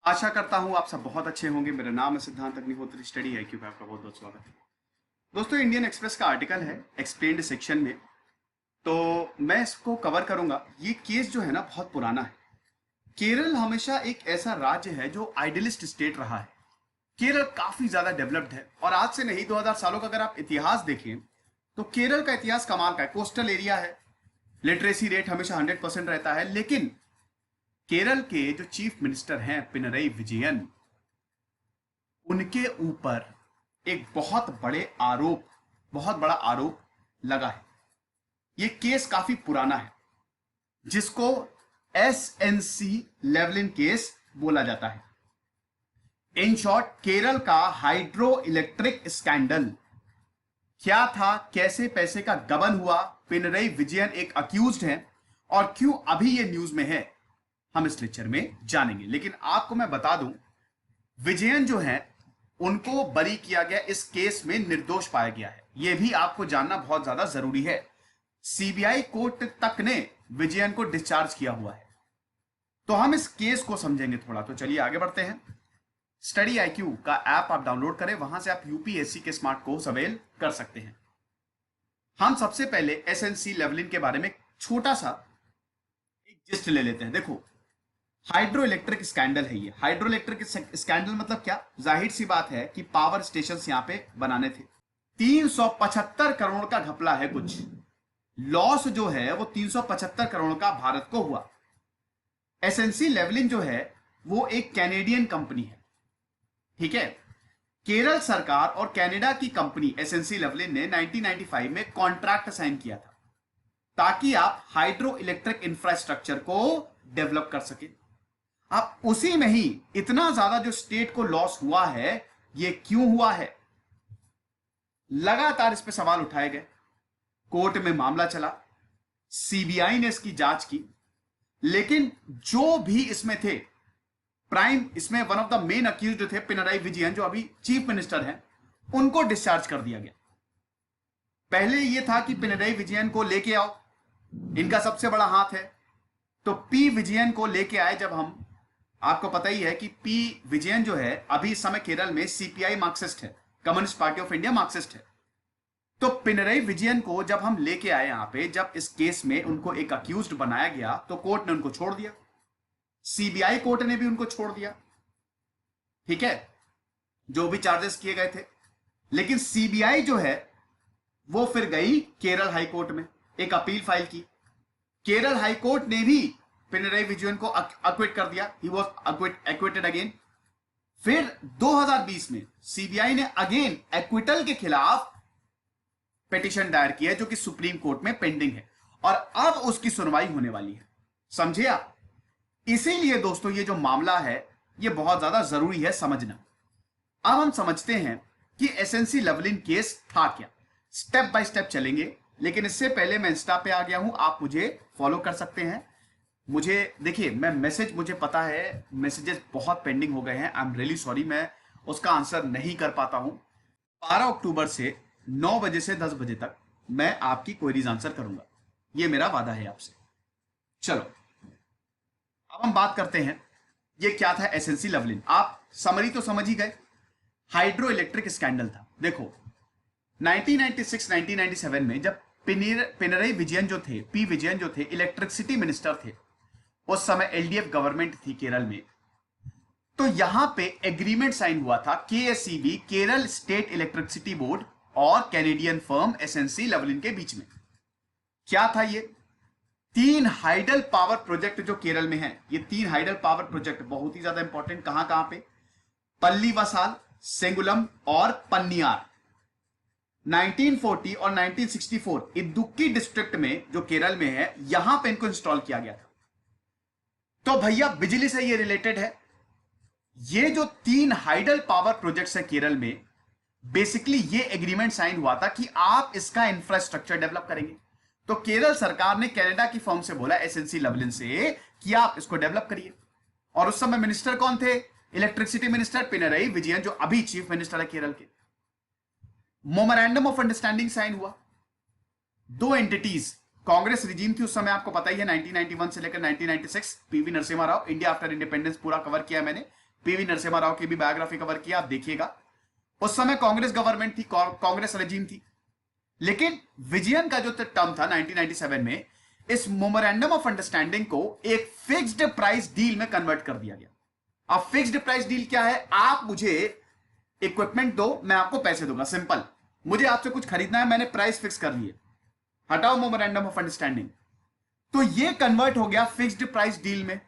आशा करता हूं आप सब बहुत अच्छे होंगे। मेरा नाम है सिद्धांत अग्निहोत्री, स्टडी IQ पे आपका बहुत बहुत स्वागत है। दोस्तों, इंडियन एक्सप्रेस का आर्टिकल है एक्सप्लेन्ड सेक्शन में, तो मैं इसको कवर करूंगा। ये केस जो है ना बहुत पुराना है। केरल हमेशा एक ऐसा राज्य है जो आइडियलिस्ट स्टेट रहा है। केरल काफी ज्यादा डेवलप्ड है और आज से नहीं 2000 सालों का अगर आप इतिहास देखें तो केरल का इतिहास कमाल का है। कोस्टल एरिया है, लिटरेसी रेट हमेशा 100% रहता है। लेकिन केरल के जो चीफ मिनिस्टर हैं पिनरई विजयन, उनके ऊपर एक बहुत बड़ा आरोप लगा है। यह केस काफी पुराना है, जिसको SNC लेवलिन केस बोला जाता है। इन शॉर्ट, केरल का हाइड्रो इलेक्ट्रिक स्कैंडल क्या था, कैसे पैसे का गबन हुआ, पिनरई विजयन एक अक्यूज्ड हैं और क्यों अभी ये न्यूज में है, हम इस लेक्चर में जानेंगे। लेकिन आपको मैं बता दूं, विजयन जो है उनको बरी किया गया, इस केस में निर्दोष पाया गया है। यह भी आपको जानना बहुत ज्यादा जरूरी है। CBI कोर्ट तक ने विजयन को डिस्चार्ज किया हुआ है। तो हम इस केस को समझेंगे थोड़ा। तो चलिए आगे बढ़ते हैं। स्टडी IQ का ऐप आप डाउनलोड करें, वहां से आप UPSC के स्मार्ट कोर्स अवेल कर सकते हैं। हम सबसे पहले SNC लेवलिन के बारे में छोटा सा एक जिस्ट ले लेते हैं। देखो, हाइड्रो इलेक्ट्रिक स्कैंडल है ये। हाइड्रो इलेक्ट्रिक स्कैंडल मतलब क्या? जाहिर सी बात है कि पावर स्टेशन यहां पे बनाने थे। 375 करोड़ का घपला है। कुछ लॉस जो है वो 375 करोड़ का भारत को हुआ। SNC लेवलिन जो है वो एक कैनेडियन कंपनी है, ठीक है। केरल सरकार और कनाडा की कंपनी SNC लेवलिन ने 1995 में कॉन्ट्रैक्ट साइन किया था ताकि आप हाइड्रो इलेक्ट्रिक इंफ्रास्ट्रक्चर को डेवलप कर सके। अब उसी में ही इतना ज्यादा जो स्टेट को लॉस हुआ है, ये क्यों हुआ है? लगातार इस पे सवाल उठाए गए, कोर्ट में मामला चला, CBI ने इसकी जांच की, लेकिन जो भी इसमें थे प्राइम, इसमें one of the main accused जो थे पिनरई विजयन, जो अभी चीफ मिनिस्टर हैं, उनको डिस्चार्ज कर दिया गया। पहले यह था कि पिनरई विजयन को लेके आओ, इनका सबसे बड़ा हाथ है, तो P विजयन को लेके आए। जब हम, आपको पता ही है कि P विजयन जो है अभी इस समय केरल में CPI मार्क्सिस्ट है, communist party of India Marxist है। तो पिनरई विजयन को जब हम लेके आए यहां पे, जब इस केस में उनको एक अक्यूज्ड बनाया गया, तो कोर्ट ने उनको छोड़ दिया, CBI कोर्ट ने भी उनको छोड़ दिया, ठीक है, जो भी चार्जेस किए गए थे। लेकिन CBI जो है वो फिर गई केरल हाई कोर्ट में, एक अपील फाइल की। केरल हाई कोर्ट ने भी पिनरई विजयन को अक्विट कर दिया, ही वाज एक्विटेड अगेन। फिर 2020 में CBI ने अगेन एक्विटल के खिलाफ पिटीशन दायर किया है, जो कि सुप्रीम कोर्ट में पेंडिंग है, और अब उसकी सुनवाई होने वाली है। समझे आप? इसीलिए दोस्तों ये जो मामला है ये बहुत ज्यादा जरूरी है समझना। अब हम समझते हैं कि SNC लेवलिन केस था क्या। स्टेप बाय स्टेप चलेंगे, लेकिन इससे पहले मैं इंस्टा पे आ गया हूं, आप मुझे फॉलो कर सकते हैं। मुझे देखिए, मुझे पता है मैसेजेस बहुत पेंडिंग हो गए हैं, आई एम रियली सॉरी, मैं उसका आंसर नहीं कर पाता हूं। 12 अक्टूबर से 9 बजे से 10 बजे तक मैं आपकी क्वेरीज आंसर करूंगा, यह मेरा वादा है आपसे। चलो अब हम बात करते हैं ये क्या था SNC लेवलिन। आप समरी तो समझ ही गए, हाइड्रो इलेक्ट्रिक स्कैंडल था। देखो 1996-1997 में जब पिनरई विजयन जो थे, P विजयन जो थे, इलेक्ट्रिसिटी मिनिस्टर थे, उस समय LDF गवर्नमेंट थी केरल में, तो यहां पे एग्रीमेंट साइन हुआ था KSEB, Kerala state electricity board, और कैनेडियन फर्म SNC लेवलिन के बीच में। क्या था ये? 3 हाइडल पावर प्रोजेक्ट जो केरल में है, ये 3 हाइडल पावर प्रोजेक्ट बहुत ही ज्यादा इंपॉर्टेंट। कहां कहां पे? पल्लीवसाल, सेंगुलम और पन्नियार। 1940 और 1964 इदुक्की डिस्ट्रिक्ट में जो केरल में है, यहां पे इनको इंस्टॉल किया गया था। तो भैया बिजली से ये रिलेटेड है। ये जो 3 हाइडल पावर प्रोजेक्ट्स है केरल में, बेसिकली ये एग्रीमेंट साइन हुआ था कि आप इसका इंफ्रास्ट्रक्चर डेवलप करेंगे। तो केरल सरकार ने कनाडा की फर्म से बोला, SNC लेवलिन से, कि आप इसको डेवलप करिए। और उस समय मिनिस्टर कौन थे? इलेक्ट्रिसिटी मिनिस्टर पिनरई विजयन, जो अभी चीफ मिनिस्टर है केरल के। मोमेरेंडम ऑफ अंडरस्टैंडिंग साइन हुआ। 2 एंटिटीज, कांग्रेस रिजीम थी उस समय, आपको पता ही है, 1991 से लेकर 1996। PV Narasimha Rao, India after independence पूरा कवर किया मैंने, पीवी नरसिम्हा राव की भी बायोग्राफी कवर किया, आप देखिएगा। उस समय कांग्रेस गवर्नमेंट थी, कांग्रेस रेजिम थी। लेकिन विजयन का जो टर्म था 1997 में, इस मेमोरेंडम ऑफ अंडरस्टैंडिंग को एक फिक्स्ड प्राइस डील में कन्वर्ट कर दिया गया। अब फिक्स्ड प्राइस डील क्या है? आप मुझे इक्विपमेंट दो, मैं आपको पैसे दूंगा, सिंपल। मुझे आपसे कुछ खरीदना है, मैंने प्राइस फिक्स कर ली है, हटाओ मेमोरेंडम ऑफ अंडरस्टैंडिंग। तो ये कन्वर्ट हो गया फिक्स्ड प्राइस डील में।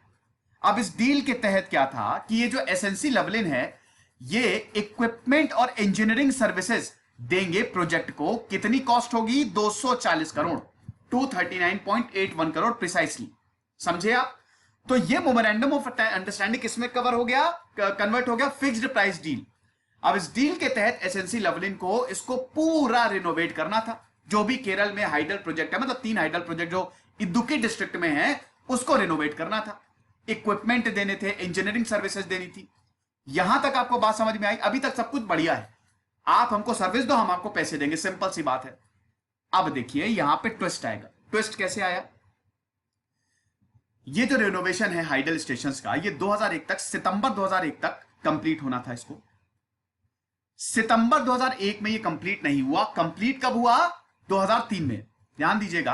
अब इस डील के तहत क्या था कि ये जो एसएनसी लवलिन है, ये इक्विपमेंट और इंजीनियरिंग सर्विसेज देंगे प्रोजेक्ट को। कितनी कॉस्ट होगी? 240 करोड़, 239.81 करोड़ प्रिसाइसली, समझे आप? तो ये मेमोरेंडम ऑफ अंडरस्टैंडिंग किसमें कवर हो गया, कन्वर्ट हो गया फिक्स्ड प्राइस डील। अब इस डील के तहत एसएनसी लवलिन को इसको पूरा रिनोवेट करना था। जो भी केरल में हाइडल प्रोजेक्ट है, मतलब 3 हाइडल प्रोजेक्ट जो इदुक्की डिस्ट्रिक्ट में है, उसको रिनोवेट करना था। इक्विपमेंट देने थे, इंजीनियरिंग सर्विसेज देनी थी। यहां तक आपको बात समझ में आई? अभी तक सब कुछ बढ़िया है, आप हमको सर्विस दो, हम आपको पैसे देंगे, सिंपल सी बात है। अब देखिए यहां पे ट्विस्ट आएगा। ट्विस्ट कैसे आया? ये जो रिनोवेशन है हाइडल स्टेशन का, ये 2001 तक, सितंबर 2001 तक कंप्लीट होना था। इसको सितंबर 2001 में ये कंप्लीट नहीं हुआ। कंप्लीट कब हुआ? 2003 में। ध्यान दीजिएगा,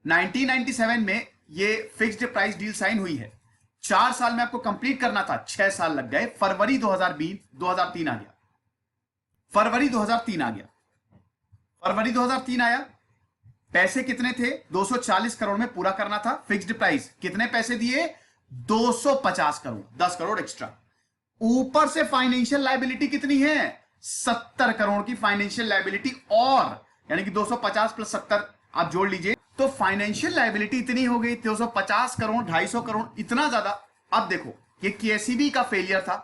1997 में ये फिक्स्ड प्राइस डील साइन हुई है। 4 साल में आपको कंप्लीट करना था, 6 साल लग गए। फरवरी 2003 आ गया। फरवरी 2003 आ गया। फरवरी 2003 आया। पैसे कितने थे? 240 करोड़ में पूरा करना था फिक्स्ड प्राइस। कितने पैसे दिए? 250 करोड़, 10 करोड़ एक्स्ट्रा। ऊपर से फाइनेंशियल लायबिलिटी कितनी है? 70 करोड़ की फाइनेंशियल लायबिलिटी, और यानी कि 250 प्लस 70 आप जोड़ लीजिए, तो फाइनेंशियल लायबिलिटी इतनी हो गई 250 करोड़, 250 करोड़, इतना ज्यादा। अब देखो, ये केसीबी का फेलियर था।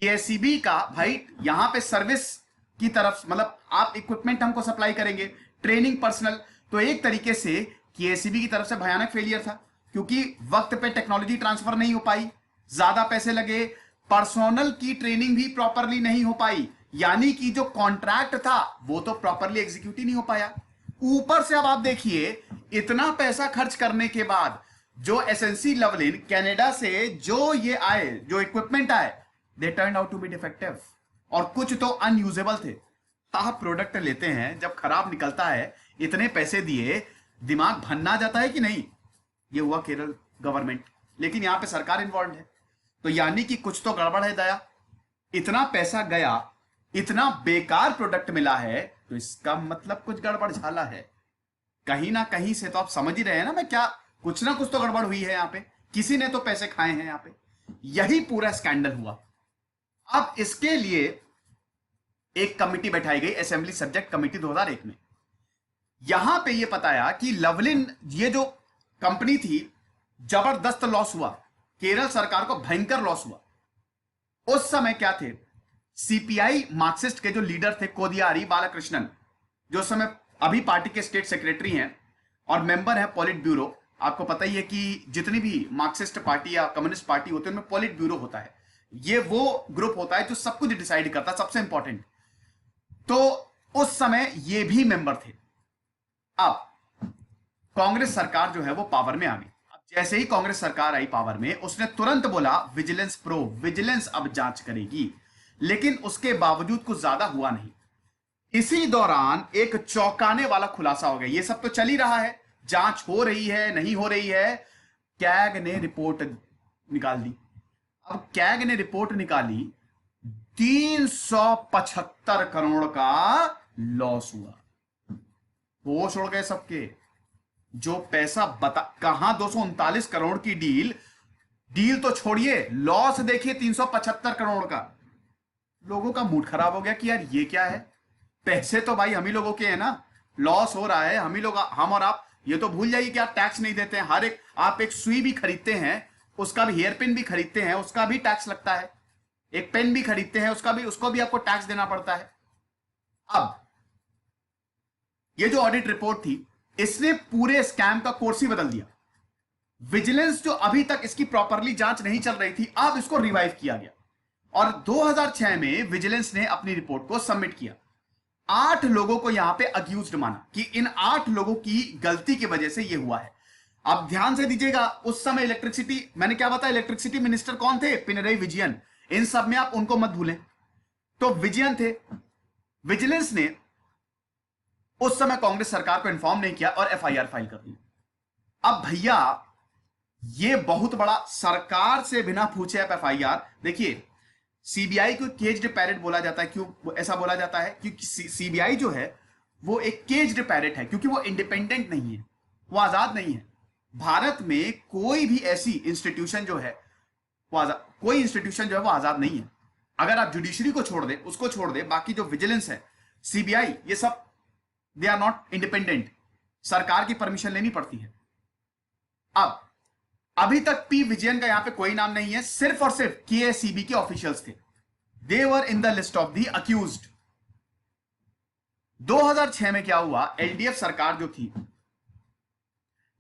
केसीबी का भाई यहां पे सर्विस की तरफ, मतलब आप इक्विपमेंट हमको सप्लाई करेंगे, ट्रेनिंग पर्सनल, तो एक तरीके से केसीबी की तरफ से भयानक फेलियर था, क्योंकि वक्त पे टेक्नोलॉजी ट्रांसफर नहीं हो पाई, ज्यादा पैसे लगे, पर्सनल की ट्रेनिंग भी प्रॉपरली नहीं हो पाई, यानी कि जो कॉन्ट्रैक्ट था वो तो प्रॉपरली एग्जीक्यूट ही नहीं हो पाया। ऊपर से अब आप देखिए, इतना पैसा खर्च करने के बाद जो एसएनसी लवलिन कनाडा से जो ये आए, जो इक्विपमेंट आए, they turn out to be defective, और कुछ तो अनयूजेबल थे। आप प्रोडक्ट लेते हैं, जब खराब निकलता है, इतने पैसे दिए, दिमाग भन्ना जाता है कि नहीं? ये हुआ केरल गवर्नमेंट, लेकिन यहां पे सरकार इन्वॉल्व है, तो यानी कि कुछ तो गड़बड़ है दया। इतना पैसा गया, इतना बेकार प्रोडक्ट मिला है, तो इसका मतलब कुछ गड़बड़ झाला है कहीं ना कहीं से। तो आप समझ ही रहे हैं ना मैं क्या, कुछ ना कुछ तो गड़बड़ हुई है यहां पे, किसी ने तो पैसे खाए हैं यहां पे। यही पूरा स्कैंडल हुआ। अब इसके लिए एक कमिटी बैठाई गई, असेंबली सब्जेक्ट कमिटी 2001 में। यहां पे ये बताया कि लवलिन, ये जो कंपनी थी, जबरदस्त लॉस हुआ, केरल सरकार को भयंकर लॉस हुआ। उस समय क्या थे, सीपीआई मार्क्सिस्ट के जो लीडर थे, कोदियारी बालकृष्णन, जो समय अभी पार्टी के स्टेट सेक्रेटरी हैं और मेंबर है पॉलिट ब्यूरो। आपको पता ही है कि जितनी भी मार्क्सिस्ट पार्टी या कम्युनिस्ट पार्टी होती है, उनमें पॉलिट ब्यूरो होता है। ये वो ग्रुप होता है जो सब कुछ डिसाइड करता है, सबसे इंपॉर्टेंट। तो उस समय ये भी मेंबर थे। अब कांग्रेस सरकार जो है वो पावर में आ गई। अब जैसे ही कांग्रेस सरकार आई पावर में, उसने तुरंत बोला विजिलेंस प्रो, विजिलेंस अब जांच करेगी। लेकिन उसके बावजूद कुछ ज्यादा हुआ नहीं। इसी दौरान एक चौंकाने वाला खुलासा हो गया। ये सब तो चल ही रहा है, जांच हो रही है, नहीं हो रही है, कैग ने रिपोर्ट निकाल दी। अब कैग ने रिपोर्ट निकाली, 375 करोड़ का लॉस हुआ। होश उड़ गए सबके। जो पैसा बता, कहां 239 करोड़ की डील तो छोड़िए, लॉस देखिए 375 करोड़ का। लोगों का मूड खराब हो गया कि यार ये क्या है, पैसे तो भाई हम ही लोगों के हैं ना, लॉस हो रहा है, हम ही लोग, हम और आप। ये तो भूल जाइए कि आप टैक्स नहीं देते हैं। हर एक, आप एक सुई भी खरीदते हैं, उसका भी, हेयर पिन भी खरीदते हैं, उसका भी टैक्स लगता है। एक पेन भी खरीदते हैं, उसको भी आपको टैक्स देना पड़ता है। अब ये जो ऑडिट रिपोर्ट थी, इसने पूरे स्कैम का कोर्स ही बदल दिया। विजिलेंस जो अभी तक इसकी प्रॉपरली जांच नहीं चल रही थी, अब इसको रिवाइव किया गया और 2006 में विजिलेंस ने अपनी रिपोर्ट को सबमिट किया। 8 लोगों को यहां पे अक्यूज्ड माना कि इन 8 लोगों की गलती की वजह से यह हुआ है। अब ध्यान से दीजिएगा, उस समय इलेक्ट्रिसिटी, मैंने क्या बताया, इलेक्ट्रिसिटी मिनिस्टर कौन थे, पिनरई विजयन। इन सब में आप उनको मत भूलें। तो विजयन थे। विजिलेंस ने उस समय कांग्रेस सरकार को इन्फॉर्म नहीं किया और एफआईआर फाइल कर दी। अब भैया ये बहुत बड़ा, सरकार से बिना पूछे आप एफआईआर। देखिए सीबीआई को केज्ड पैरेट बोला जाता है। क्यों ऐसा बोला जाता है? क्योंकि सीबीआई जो है वो एक केज्ड पैरेट है, क्योंकि वो इंडिपेंडेंट नहीं है, वो आजाद नहीं है। भारत में कोई भी ऐसी इंस्टीट्यूशन जो है कोई इंस्टीट्यूशन जो है वो आजाद नहीं है। अगर आप जुडिशरी को छोड़ दे, उसको छोड़ दे, बाकी जो विजिलेंस है, सीबीआई, ये सब दे आर नॉट इंडिपेंडेंट। सरकार की परमिशन लेनी पड़ती है। अब अभी तक पी विजयन का यहां पे कोई नाम नहीं है, सिर्फ और सिर्फ केएसईबी के ऑफिशियल्स थे। They were in the list of the accused. 2006 में क्या हुआ, एलडीएफ सरकार जो थी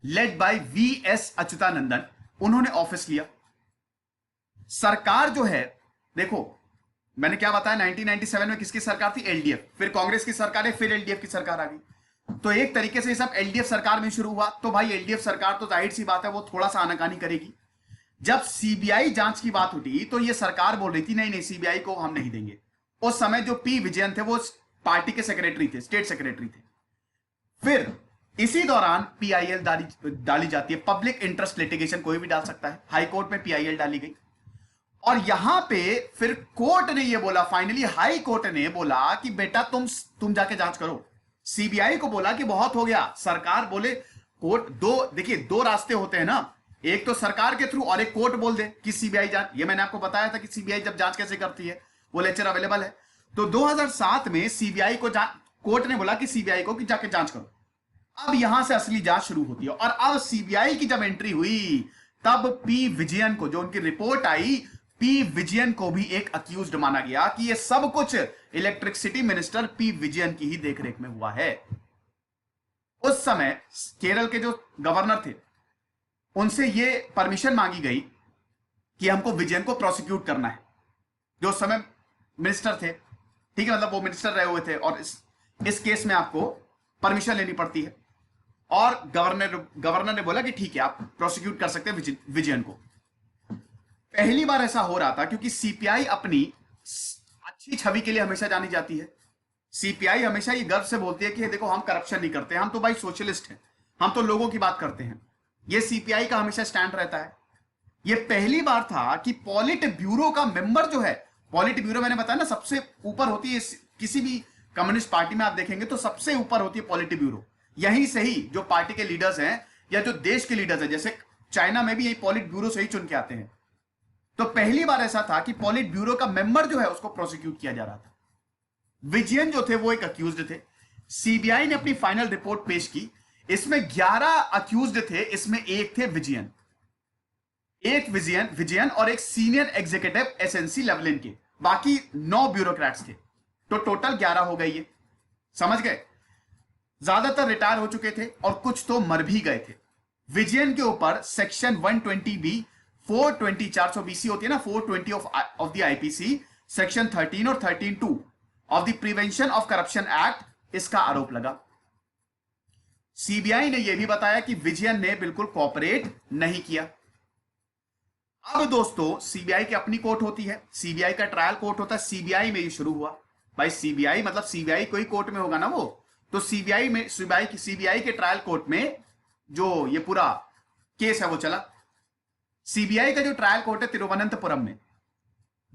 लेड बाय वीएस अच्युतानंदन, उन्होंने ऑफिस लिया। सरकार जो है, देखो मैंने क्या बताया, 1997 में किसकी सरकार थी, एलडीएफ, फिर कांग्रेस की सरकार है, फिर एलडीएफ की सरकार आ गई। तो एक तरीके से ये सब एलडीएफ सरकार में शुरू हुआ। तो भाई एलडीएफ सरकार तो जाहिर सी बात है वो थोड़ा सा आनाकानी करेगी। जब सीबीआई जांच की बात उठी तो ये सरकार बोल रही थी नहीं नहीं सीबीआई को हम नहीं देंगे। उस समय जो पी विजयन थे वो पार्टी के सेक्रेटरी थे, स्टेट सेक्रेटरी थे। फिर इसी दौरान पीआईएल डाली जाती है, पब्लिक इंटरेस्ट लिटिगेशन कोई भी डाल सकता है। हाईकोर्ट में पीआईएल डाली गई और यहां पे फिर कोर्ट ने ये बोला, फाइनली हाई कोर्ट ने बोला कि बेटा तुम जाके जांच करो। सीबीआई को बोला कि बहुत हो गया, सरकार बोले, कोर्ट देखिए दो रास्ते होते हैं ना, एक तो सरकार के थ्रू और एक कोर्ट बोल दे कि सीबीआई जांच। ये मैंने आपको बताया था कि सीबीआई जब जांच कैसे करती है, वो लेक्चर अवेलेबल है। तो 2007 में सीबीआई को कोर्ट ने बोला कि सीबीआई को कि जाके जांच करो। अब यहां से असली जांच शुरू होती है। और अब सीबीआई की जब एंट्री हुई तब पी विजयन को, जो उनकी रिपोर्ट आई, पी विजयन को भी एक अक्यूज्ड माना गया कि यह सब कुछ इलेक्ट्रिसिटी मिनिस्टर पी विजयन की ही देखरेख में हुआ है। उस समय केरल के जो गवर्नर थे उनसे यह परमिशन मांगी गई कि हमको विजयन को प्रोसिक्यूट करना है, जो उस समय मिनिस्टर थे। ठीक है, मतलब वो मिनिस्टर रहे हुए थे और इस केस में आपको परमिशन लेनी पड़ती है। और गवर्नर ने बोला कि ठीक है आप प्रोसिक्यूट कर सकते हैं विजयन को। पहली बार ऐसा हो रहा था क्योंकि सीपीआई अपनी अच्छी छवि के लिए हमेशा जानी जाती है। सीपीआई हमेशा ये गर्व से बोलती है कि देखो हम करप्शन नहीं करते, हम तो भाई सोशलिस्ट हैं, हम तो लोगों की बात करते हैं। ये सीपीआई का हमेशा स्टैंड रहता है। ये पहली बार था कि पॉलिट ब्यूरो का मेंबर जो है, पॉलिट ब्यूरो मैंने बताया ना सबसे ऊपर होती है, किसी भी कम्युनिस्ट पार्टी में आप देखेंगे तो सबसे ऊपर होती है पॉलिट ब्यूरो। यहीं से ही जो पार्टी के लीडर्स हैं या जो देश के लीडर्स हैं, जैसे चाइना में भी यही पॉलिट ब्यूरो से ही चुन के आते हैं। तो पहली बार ऐसा था कि पॉलिट ब्यूरो का मेंबर जो है उसको प्रोसिक्यूट किया जा रहा था। विजयन जो थे वो एक अक्यूज्ड थे। सीबीआई ने अपनी फाइनल रिपोर्ट पेश की। इसमें 11 अक्यूज्ड थे, इसमें एक थे विजयन, एक विजयन और एक सीनियर एग्जीक्यूटिव एसएनसी लेवलिन के, बाकी 9 ब्यूरोक्रेट्स थे। तो टोटल 11 हो गए। ये समझ गए? ज्यादातर रिटायर हो चुके थे और कुछ तो मर भी गए थे। विजयन के ऊपर सेक्शन 120B 420 420 होती है ना, 420 ऑफ द आईपीसी, सेक्शन 13 और 13(2) of the prevention of corruption act, इसका आरोप लगा। सीबीआई ने यह भी बताया कि विजयन ने बिल्कुल कोऑपरेट नहीं किया। अब दोस्तों सीबीआई की अपनी कोर्ट होती है, सीबीआई का ट्रायल कोर्ट होता है। सीबीआई में ये शुरू हुआ। भाई सीबीआई मतलब सीबीआई कोई कोर्ट में होगा ना वो, तो सीबीआई के ट्रायल कोर्ट में जो ये पूरा केस है वो चला। सीबीआई का जो ट्रायल कोर्ट है तिरुवनंतपुरम में,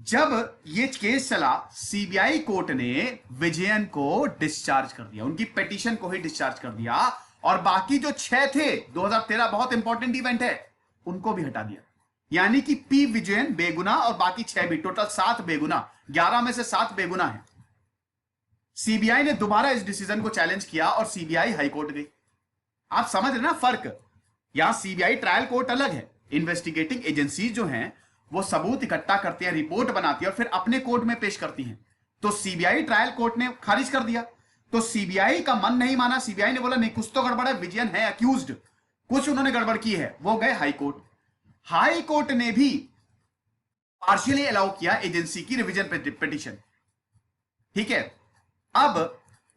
जब ये केस चला सीबीआई कोर्ट ने विजयन को डिस्चार्ज कर दिया, उनकी पिटीशन को ही डिस्चार्ज कर दिया। और बाकी जो 6 थे, 2013 बहुत इंपॉर्टेंट इवेंट है, उनको भी हटा दिया। यानी कि पी विजयन बेगुना और बाकी 6 भी, टोटल 7 बेगुना, 11 में से 7 बेगुना है। सीबीआई ने दोबारा इस डिसीजन को चैलेंज किया और सीबीआई हाईकोर्ट गई। आप समझ रहे ना फर्क? यहां सीबीआई ट्रायल कोर्ट अलग है, इन्वेस्टिगेटिंग एजेंसीज जो हैं वो सबूत इकट्ठा करती हैं, रिपोर्ट बनाती है और फिर अपने कोर्ट में पेश करती हैं। तो सीबीआई ट्रायल कोर्ट ने खारिज कर दिया। तो सीबीआई का मन नहीं माना, सीबीआई ने बोला नहीं कुछ तो गड़बड़ है, विजयन है अक्यूज्ड, कुछ उन्होंने गड़बड़ की है। वो गए हाईकोर्ट। हाईकोर्ट ने भी पार्शियली अलाउ किया एजेंसी की रिवीजन पिटीशन। ठीक है, अब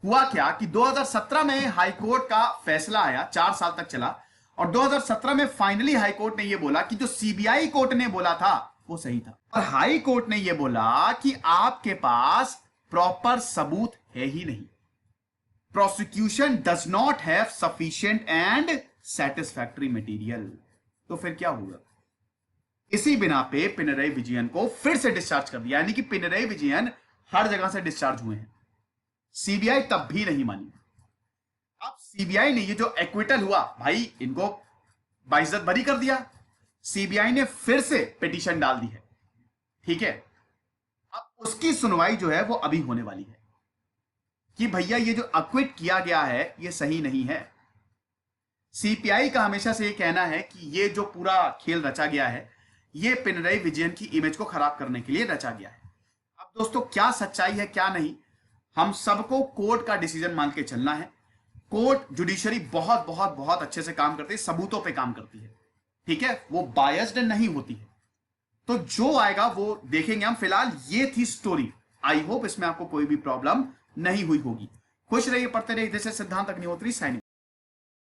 हुआ क्या कि 2017 में हाईकोर्ट का फैसला आया, 4 साल तक चला और 2017 में फाइनली हाई कोर्ट ने यह बोला कि जो सीबीआई कोर्ट ने बोला था वो सही था, और हाई कोर्ट ने यह बोला कि आपके पास प्रॉपर सबूत है ही नहीं, prosecution does not have sufficient and satisfactory material. तो फिर क्या हुआ? इसी बिना पे पिनरई विजयन को फिर से डिस्चार्ज कर दिया, यानी कि पिनरई विजयन हर जगह से डिस्चार्ज हुए हैं। सीबीआई तब भी नहीं मानी। अब सीबीआई ने ये जो एक्विटल हुआ भाई, इनको बाइज्जत बरी कर दिया। सीबीआई ने फिर से पिटीशन डाल दी है, ठीक है। अब उसकी सुनवाई जो है वो अभी होने वाली है कि भैया ये जो एक्विट किया गया है ये सही नहीं है। सीपीआई का हमेशा से ये कहना है कि ये जो पूरा खेल रचा गया है ये पिनरई विजयन की इमेज को खराब करने के लिए रचा गया है। अब दोस्तों क्या सच्चाई है क्या नहीं, हम सबको कोर्ट का डिसीजन मान के चलना है। कोर्ट जुडिशरी बहुत बहुत बहुत अच्छे से काम करती है, सबूतों पे काम करती है, ठीक है, वो बायस्ड नहीं होती है। तो जो आएगा वो देखेंगे हम। फिलहाल ये थी स्टोरी। आई होप इसमें आपको कोई भी प्रॉब्लम नहीं हुई होगी। खुश रहिए, पढ़ते रहिए। जैसे सिद्धांत अग्निहोत्री साइनिंग।